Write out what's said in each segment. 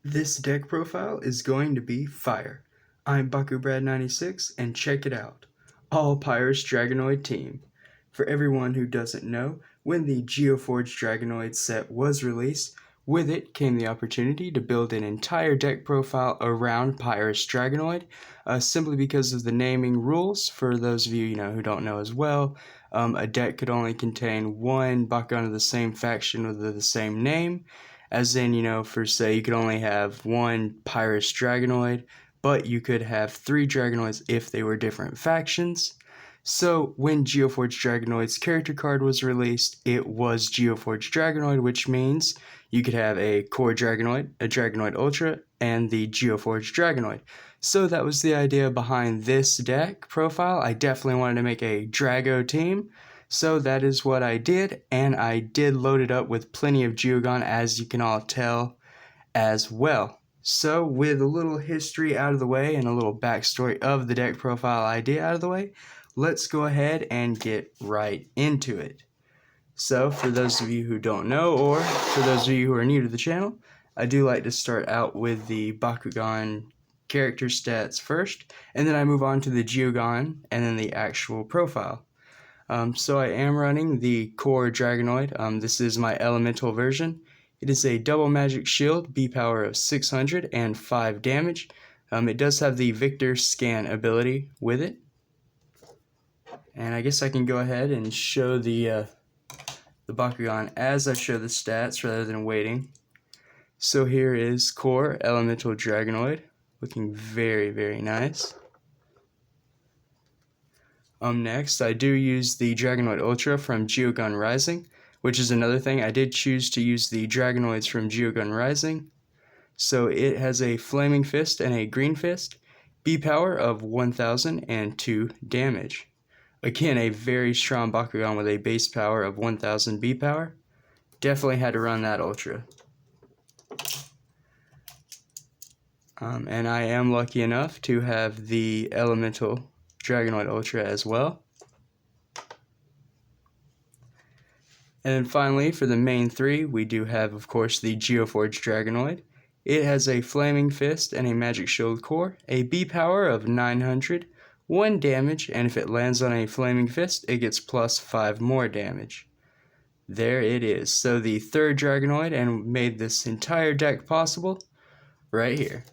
This deck profile is going to be fire. I'm Bakubrad96 and check it out. All Pyrus Dragonoid team. For everyone who doesn't know, when the Geoforge Dragonoid set was released, with it came the opportunity to build an entire deck profile around Pyrus Dragonoid, simply because of the naming rules. For those of you who don't know as well, a deck could only contain one Bakugan of the same faction with the same name. As in, for say, you could only have one Pyrus Dragonoid, but you could have 3 Dragonoids if they were different factions. So when Geoforge Dragonoid's character card was released, it was Geoforge Dragonoid, which means you could have a Core Dragonoid, a Dragonoid Ultra, and the Geoforge Dragonoid. So that was the idea behind this deck profile. I definitely wanted to make a Drago team. So that is what I did, and I did load it up with plenty of Geogan, as you can all tell as well. So with a little history out of the way and a little backstory of the deck profile idea out of the way, let's go ahead and get right into it. So for those of you who don't know, or for those of you who are new to the channel, I do like to start out with the Bakugan character stats first, and then I move on to the Geogan and then the actual profile. So I am running the Core Dragonoid. This is my elemental version. It is a double magic shield, B power of 600 and 5 damage. It does have the Victor scan ability with it. And I guess I can go ahead and show the Bakugan as I show the stats rather than waiting. So here is Core Elemental Dragonoid, looking very, very nice. Next, I do use the Dragonoid Ultra from Geogun Rising, which is another thing. I did choose to use the Dragonoids from Geogun Rising. So it has a Flaming Fist and a Green Fist, B power of 1000 and 2 damage. Again, a very strong Bakugan with a base power of 1000 B power. Definitely had to run that Ultra. And I am lucky enough to have the Elemental Dragonoid Ultra as well. And then finally, for the main 3, we do have, of course, the Geoforge Dragonoid. It has a Flaming Fist and a Magic Shield core, a B power of 900, 1 damage, and if it lands on a Flaming Fist, it gets plus 5 more damage. There it is. So the 3rd Dragonoid, and made this entire deck possible right here.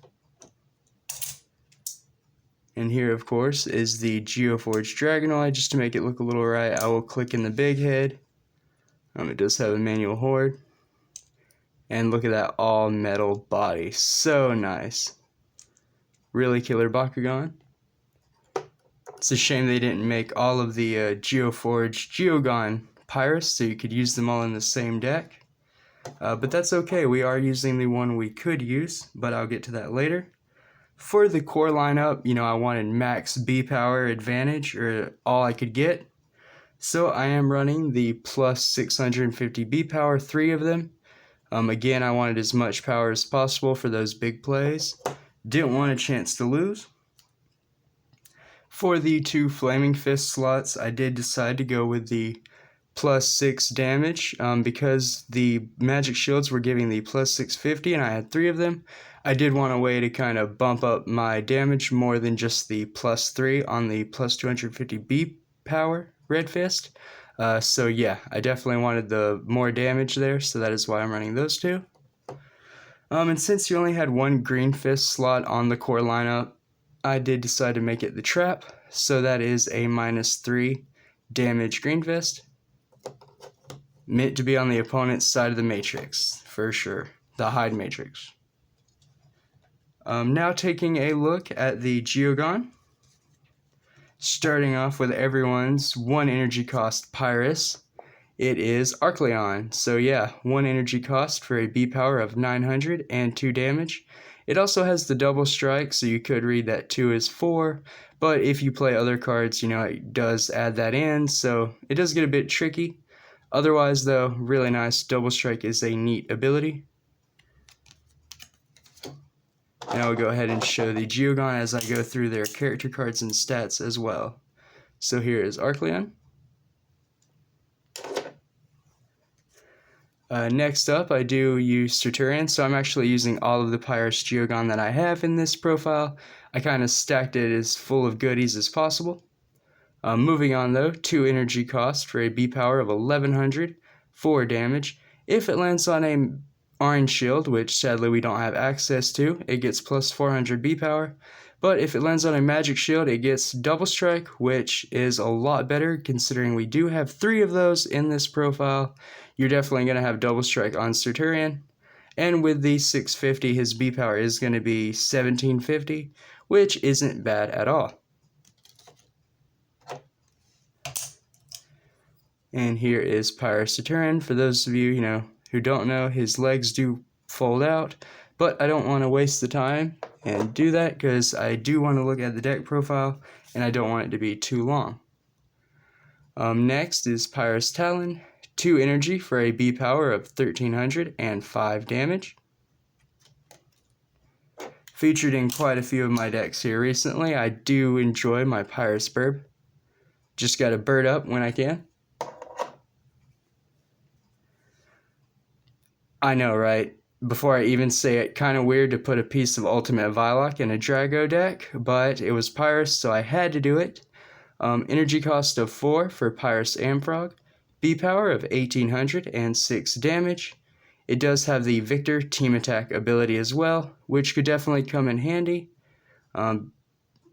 And here, of course, is the Geoforge Dragonoid. Just to make it look a little right, I will click in the big head. It does have a manual horde. And look at that all-metal body. So nice. Really killer Bakugan. It's a shame they didn't make all of the Geoforge Geogan Pyrus, so you could use them all in the same deck. But that's okay. We are using the one we could use, but I'll get to that later. For the core lineup, I wanted max B power advantage, or all I could get. So I am running the plus 650 B power, 3 of them. Again, I wanted as much power as possible for those big plays. Didn't want a chance to lose. For the 2 Flaming Fist slots, I did decide to go with the plus 6 damage because the magic shields were giving the plus 650 and I had 3 of them. I did want a way to kind of bump up my damage more than just the plus 3 on the plus 250 B power Red Fist. So yeah, I definitely wanted the more damage there, so that is why I'm running those 2. And since you only had 1 Green Fist slot on the core lineup, I did decide to make it the trap, so that is a minus 3 damage Green Fist. Meant to be on the opponent's side of the matrix, for sure. The hide matrix. Now taking a look at the Geogan. Starting off with everyone's 1 energy cost Pyrus. It is Arcleon. So yeah, 1 energy cost for a B power of 900 and 2 damage. It also has the double strike, so you could read that 2 is 4. But if you play other cards, it does add that in, so it does get a bit tricky. Otherwise, though, really nice. Double strike is a neat ability. And I will go ahead and show the Geogan as I go through their character cards and stats as well. So here is Arcleon. Next up, I do use Centurion, so I'm actually using all of the Pyrus Geogan that I have in this profile. I kind of stacked it as full of goodies as possible. Moving on though, 2 energy cost for a B power of 1100, 4 damage. If it lands on a orange shield, which sadly we don't have access to, it gets plus 400 B power. But if it lands on a magic shield, it gets double strike, which is a lot better considering we do have 3 of those in this profile. You're definitely going to have double strike on Centurion. And with the 650, his B power is going to be 1750, which isn't bad at all. And here is Pyrus Centurion. For those of you, who don't know, his legs do fold out, but I don't want to waste the time and do that because I do want to look at the deck profile and I don't want it to be too long. Next is Pyrus Talon, 2 energy for a B power of 1300 and 5 damage. Featured in quite a few of my decks here recently. I do enjoy my Pyrus Burb. Just gotta bird up when I can. I know, right? Before I even say it, kind of weird to put a piece of Ultimate Viloc in a Drago deck, but it was Pyrus, so I had to do it. Energy cost of 4 for Pyrus Amfrog, B power of 1800 and 6 damage. It does have the Victor team attack ability as well, which could definitely come in handy.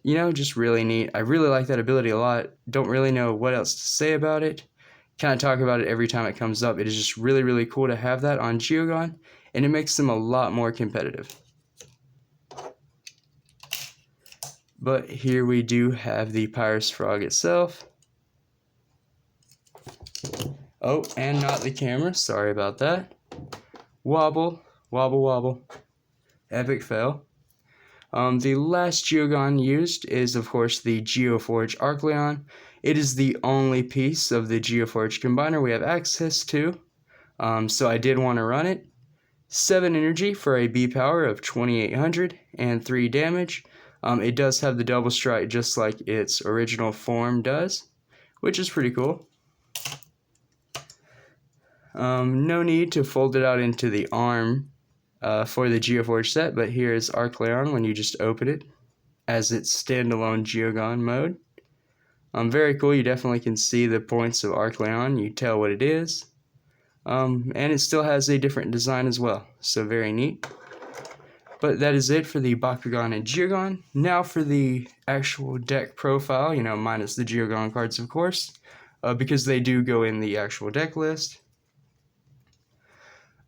Just really neat. I really like that ability a lot. Don't really know what else to say about it. Kind of talk about it every time it comes up. It is just really, really cool to have that on Geogan, and it makes them a lot more competitive. But here we do have the Pyrus Frog itself. Oh, and not the camera. Sorry about that. Wobble, wobble, wobble. Epic fail. The last Geogan used is, of course, the Geoforge Arcleon. It is the only piece of the Geoforge combiner we have access to, so I did want to run it. 7 energy for a B power of 2800 and 3 damage. It does have the double strike just like its original form does, which is pretty cool. No need to fold it out into the arm for the Geoforge set, but here is Arcleon when you just open it as its standalone Geogan mode. Very cool. You definitely can see the points of Arcleon. You tell what it is. And it still has a different design as well, so very neat. But that is it for the Bakugan and Geogan. Now for the actual deck profile, minus the Geogan cards, of course, because they do go in the actual deck list.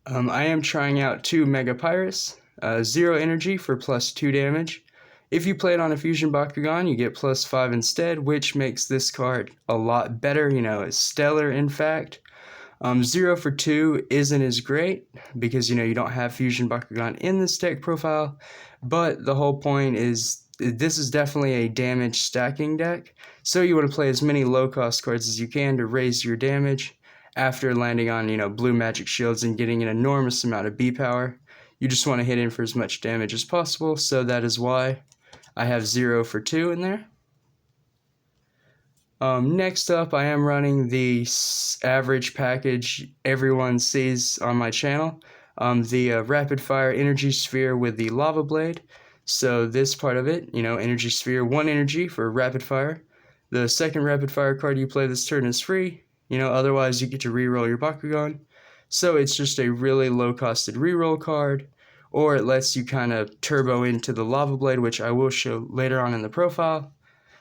I am trying out 2 Mega Pyrus, 0 energy for plus 2 damage. If you play it on a Fusion Bakugan, you get plus 5 instead, which makes this card a lot better. It's stellar, in fact. 0 for 2 isn't as great because, you don't have Fusion Bakugan in this deck profile, but the whole point is this is definitely a damage stacking deck, so you want to play as many low-cost cards as you can to raise your damage after landing on, blue magic shields and getting an enormous amount of B power. You just want to hit in for as much damage as possible, so that is why I have 0 for 2 in there. Next up, I am running the average package everyone sees on my channel, the Rapid Fire Energy Sphere with the Lava Blade. So this part of it, Energy Sphere, 1 energy for Rapid Fire. The second Rapid Fire card you play this turn is free, otherwise you get to reroll your Bakugan. So it's just a really low-costed reroll card, or it lets you kind of turbo into the Lava Blade, which I will show later on in the profile.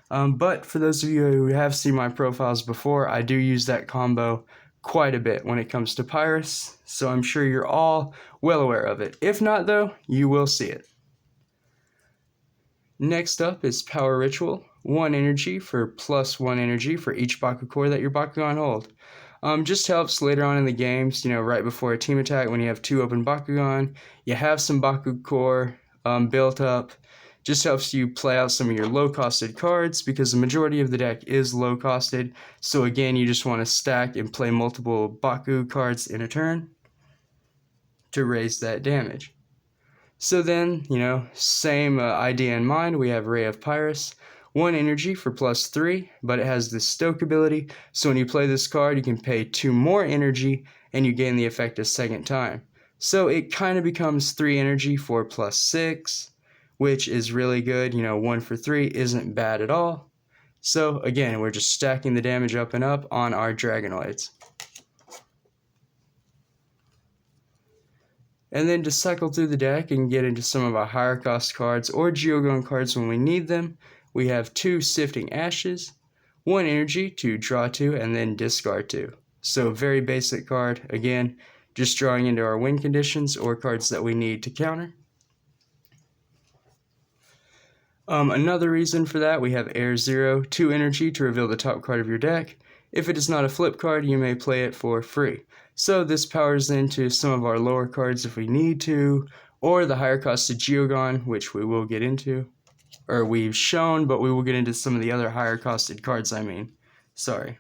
But for those of you who have seen my profiles before, I do use that combo quite a bit when it comes to Pyrus, so I'm sure you're all well aware of it. If not, though, you will see it. Next up is Power Ritual, 1 energy for plus 1 energy for each Bakucrew that your Bakugan hold. Just helps later on in the games, right before a team attack when you have 2 open Bakugan, you have some Bakucrew built up. Just helps you play out some of your low-costed cards because the majority of the deck is low-costed. So again, you just want to stack and play multiple Baku cards in a turn to raise that damage. So then, same idea in mind, we have Ray of Pyrus. 1 energy for +3, but it has the stoke ability, so when you play this card, you can pay 2 more energy, and you gain the effect a second time. So it kind of becomes 3 energy for +6, which is really good. 1 for 3 isn't bad at all. So again, we're just stacking the damage up and up on our Dragonoids. And then to cycle through the deck and get into some of our higher cost cards or Geogan cards when we need them, we have 2 Sifting Ashes, 1 energy to draw 2 and then discard 2. So very basic card, again, just drawing into our win conditions or cards that we need to counter. Another reason for that, we have Air 0, 2 energy to reveal the top card of your deck. If it is not a flip card, you may play it for free. So this powers into some of our lower cards if we need to, or the higher costed Geogan, which we will get into. Or we've shown, but we will get into some of the other higher costed cards, Sorry.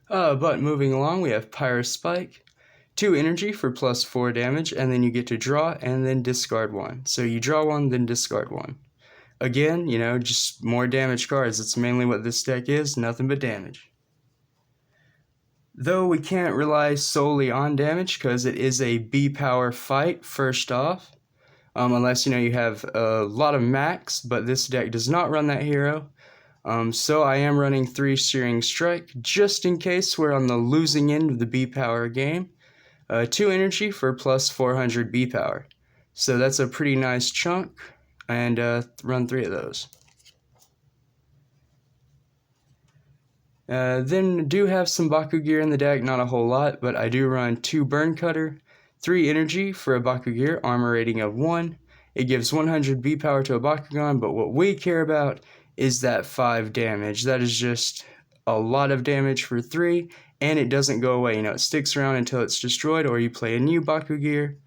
But moving along, we have Pyrus Spike. 2 energy for +4 damage, and then you get to draw and then discard 1. So you draw 1, then discard 1. Again, just more damage cards. That's mainly what this deck is, nothing but damage. Though we can't rely solely on damage because it is a B-power fight, first off. Unless, you have a lot of max, but this deck does not run that hero. So I am running 3 Searing Strike, just in case we're on the losing end of the B-power game. 2 energy for +400 B-power. So that's a pretty nice chunk, and run 3 of those. Then do have some Baku gear in the deck, not a whole lot, but I do run 2 Burn Cutter, 3 energy for a Baku gear, armor rating of 1. It gives 100 B power to a Bakugan, but what we care about is that 5 damage. That is just a lot of damage for 3, and it doesn't go away. It sticks around until it's destroyed or you play a new Baku gear.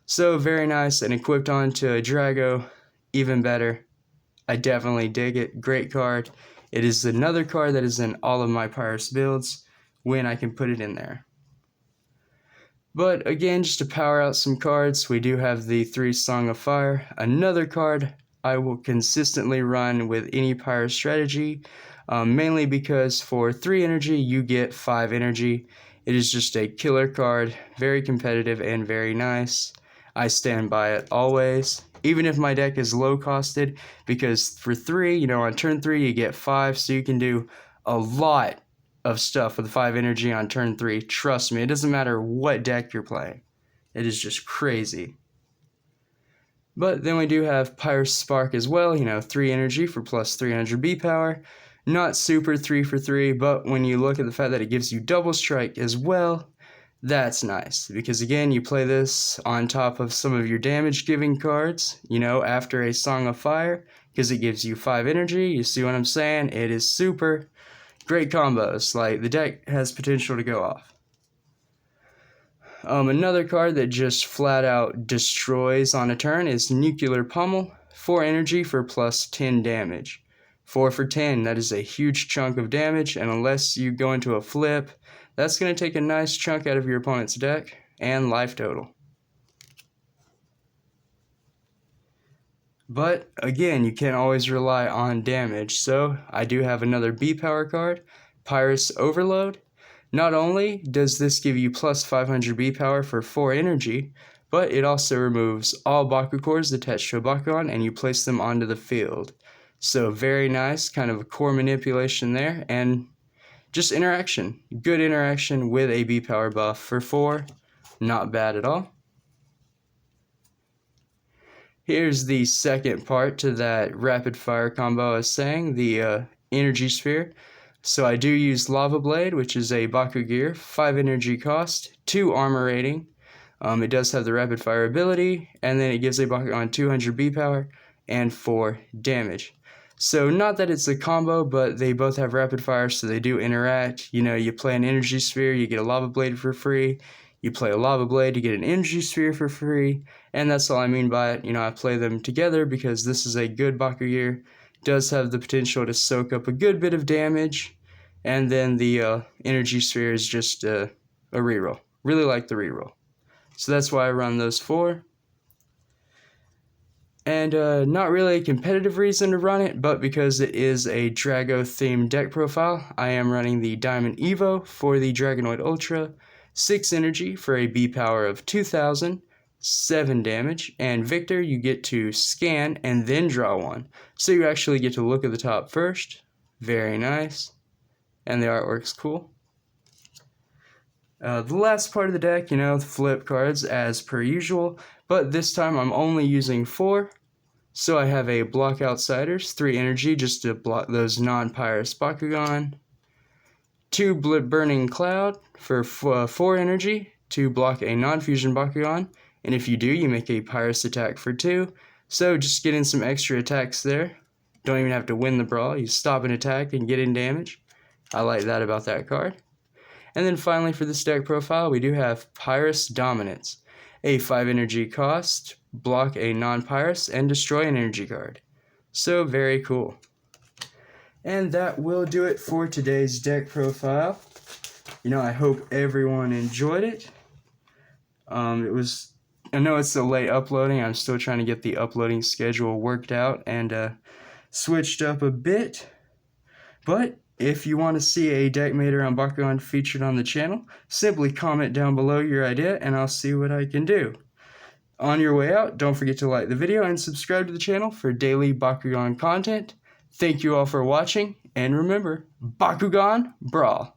So very nice, and equipped onto a Drago, even better. I definitely dig it. Great card. It is another card that is in all of my Pyrus builds when I can put it in there. But again, just to power out some cards, we do have the 3 Song of Fire. Another card I will consistently run with any Pyrus strategy, mainly because for 3 energy, you get 5 energy. It is just a killer card, very competitive and very nice. I stand by it always, even if my deck is low costed, because for 3, on turn 3 you get 5, so you can do a lot of stuff with 5 energy on turn 3. Trust me, it doesn't matter what deck you're playing. It is just crazy. But then we do have Pyrus Spark as well, 3 energy for +300 B power. Not super 3 for 3, but when you look at the fact that it gives you double strike as well, that's nice, because again, you play this on top of some of your damage giving cards, after a Song of Fire, because it gives you 5 energy. You see what I'm saying? It is super great combos. Like, the deck has potential to go off. Another card that just flat out destroys on a turn is Nuclear Pummel. 4 energy for +10 damage. 4 for 10, that is a huge chunk of damage, and unless you go into a flip, that's going to take a nice chunk out of your opponent's deck and life total. But again, you can't always rely on damage, so I do have another B power card, Pyrus Overload. Not only does this give you +500 B power for 4 energy, but it also removes all Baku cores attached to a Bakugan and you place them onto the field. So very nice, kind of a core manipulation there, and just interaction. Good interaction with a B power buff for 4. Not bad at all. Here's the second part to that rapid fire combo I was saying, the energy sphere. So I do use Lava Blade, which is a Baku gear, 5 energy cost, 2 armor rating. It does have the rapid fire ability, and then it gives a Bakugan 200 B power and 4 damage. So not that it's a combo, but they both have rapid fire, so they do interact. You play an energy sphere, you get a Lava Blade for free. You play a Lava Blade, you get an energy sphere for free. And that's all I mean by it. I play them together because this is a good Baku gear. Does have the potential to soak up a good bit of damage. And then the energy sphere is just a reroll. Really like the reroll. So that's why I run those 4. And not really a competitive reason to run it, but because it is a Drago themed deck profile, I am running the Diamond Evo for the Dragonoid Ultra, 6 energy for a B power of 2000, 7 damage, and Victor, you get to scan and then draw one. So you actually get to look at the top first. Very nice. And the artwork's cool. The last part of the deck, the flip cards as per usual, but this time I'm only using 4. So I have a Block Outsiders, 3 energy just to block those non-Pyrus Bakugan, 2 Burning Cloud for 4 energy to block a non-fusion Bakugan, and if you do, you make a Pyrus attack for 2, so just get in some extra attacks there. Don't even have to win the brawl, you stop an attack and get in damage. I like that about that card. And then finally for this deck profile, we do have Pyrus Dominance, a 5 energy cost, block a non-Pyrus, and destroy an energy card. So very cool. And that will do it for today's deck profile. I hope everyone enjoyed it. I know it's a late uploading. I'm still trying to get the uploading schedule worked out and switched up a bit. But if you want to see a deck made around Bakugan featured on the channel, simply comment down below your idea and I'll see what I can do. On your way out, don't forget to like the video and subscribe to the channel for daily Bakugan content. Thank you all for watching, and remember, Bakugan Brawl!